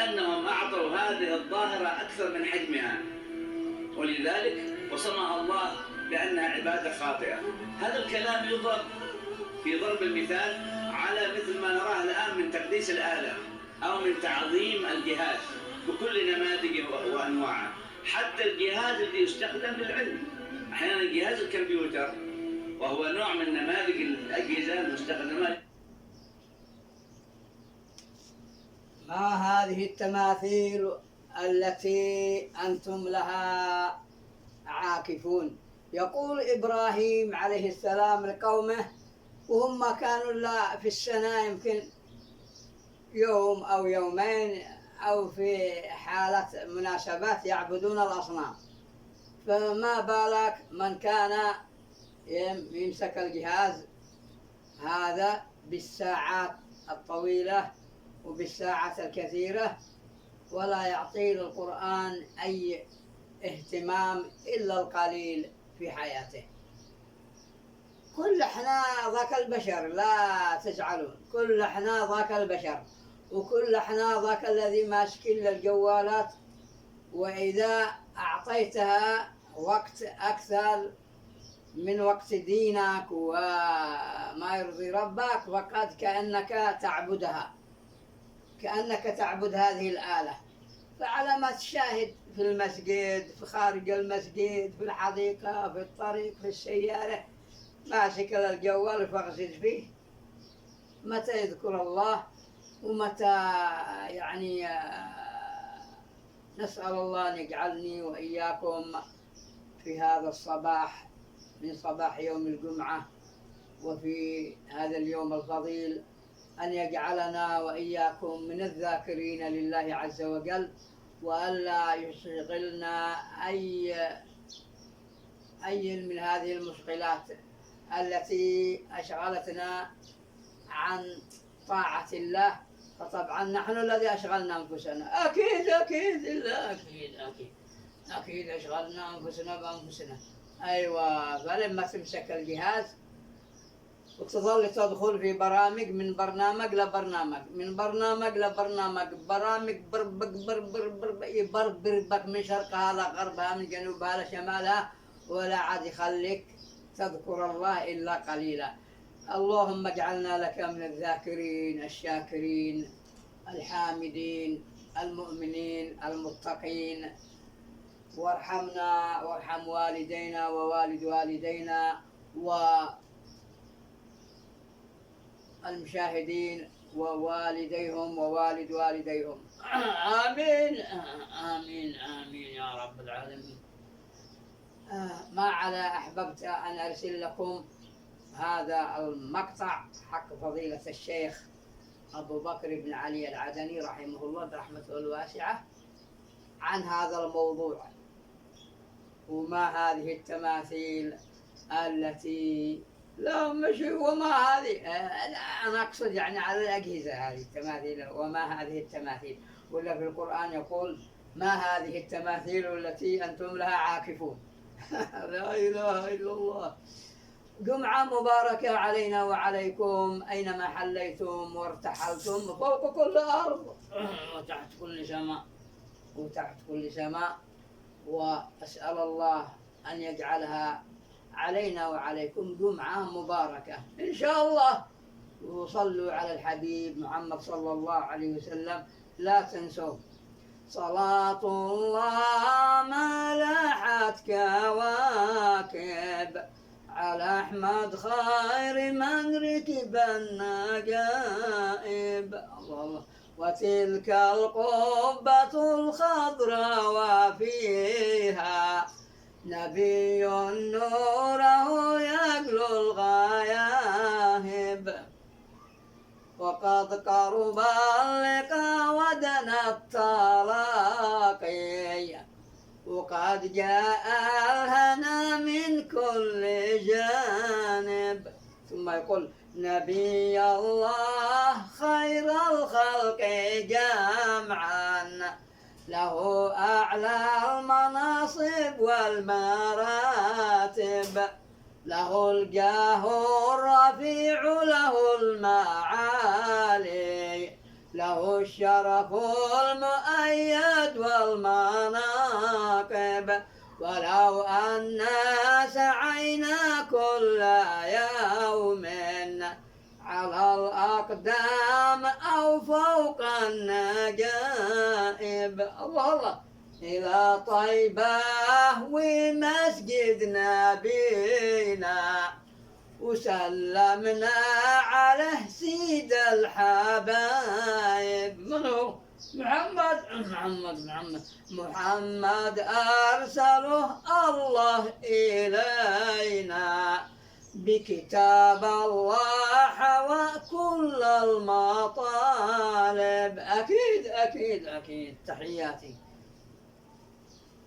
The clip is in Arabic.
لأنهم أعطوا هذه الظاهرة أكثر من حجمها، ولذلك وصمها الله بأنها عبادة خاطئة. هذا الكلام يضرب في ضرب المثال على مثل ما نراه الآن من تقديس الآلة أو من تعظيم الجهاز بكل نماذجه وأنواعه، حتى الجهاز اللي يستخدم للعلم. أحيانا جهاز الكمبيوتر وهو نوع من نماذج الأجهزة المستخدمة. ما هذه التماثيل التي أنتم لها عاكفون؟ يقول إبراهيم عليه السلام لقومه وهم كانوا في السنة يمكن يوم أو يومين أو في حالة مناسبات يعبدون الأصنام، فما بالك من كان يمسك الجهاز هذا بالساعات الطويلة وبالساعات الكثيرة ولا يعطي للقرآن أي اهتمام إلا القليل في حياته. كل احنا ذاك البشر، لا تزعلون، كل احنا ذاك البشر، وكل احنا ذاك الذي ماسكين للجوالات، وإذا أعطيتها وقت أكثر من وقت دينك وما يرضي ربك فقد كأنك تعبدها، كأنك تعبد هذه الآلة. فعلى ما تشاهد في المسجد، في خارج المسجد، في الحديقة، في الطريق، في السيارة، ماسك الجوال فاغزل فيه، متى يذكر الله ومتى يعني نسأل الله أن يجعلني وإياكم في هذا الصباح من صباح يوم الجمعة وفي هذا اليوم الفضيل أن يجعلنا وإياكم من الذاكرين لله عز وجل، وألا يشغلنا أي من هذه المشغلات التي أشغلتنا عن طاعة الله. فطبعا نحن الذي أشغلنا أنفسنا، أكيد لا أكيد أشغلنا أنفسنا بأنفسنا. أيوة، فلما تمسك الجهاز وتظل تدخل في برامج من برنامج لبرنامج، من برنامج لبرنامج، برامج يبربرك من شرقها لغربها، من جنوبها لشمالها، ولا عاد يخليك تذكر الله إلا قليلا. اللهم اجعلنا لك من الذاكرين الشاكرين الحامدين المؤمنين المتقين، وارحمنا وارحم والدينا ووالد والدينا والمشاهدين ووالديهم ووالد والديهم. آمين آمين آمين يا رب العالمين. ما على أحببت أن أرسل لكم هذا المقطع حق فضيلة الشيخ أبو بكر بن علي العدني رحمه الله برحمته الواسعة عن هذا الموضوع، وما هذه التماثيل التي لا مشي، وما هذه أنا أقصد يعني على الأجهزة هذه التماثيل، وما هذه التماثيل. ولا في القرآن يقول ما هذه التماثيل التي أنتم لها عاكفون. لا إله إلا الله. جمعة مباركة علينا وعليكم أينما حليتم وارتحلتم، فوق كل أرض وتحت كل سماء، وتحت كل سماء. وأسأل الله أن يجعلها علينا وعليكم جمعة مباركة إن شاء الله. وصلوا على الحبيب محمد صلى الله عليه وسلم. لا تنسوا صلاة الله ما لاحت كواكب على أحمد خير من ركب النجائب. الله. وتلك القبة الخضراء وفيها نبي نوره يجلو الغياهب، وقد قرب اللقاء ودنا التلاقي، وقد جاء الهنا من كل جانب. ثم يقول نبي الله خير الخلق جمعا، له أعلى المناصب والمراتب، له الجاه الرفيع له المعالي، له الشرف المؤيد والمناقب، ولو أنا سعينا كل يوم على الأقدام أو فوق النجائب، الله الله، إلى طيبة ومسجد نبينا وسلمنا عليه سيد الحبايب. من هو؟ محمد أرسله الله إلينا بكتاب الله وكل المطالب. أكيد أكيد أكيد. تحياتي.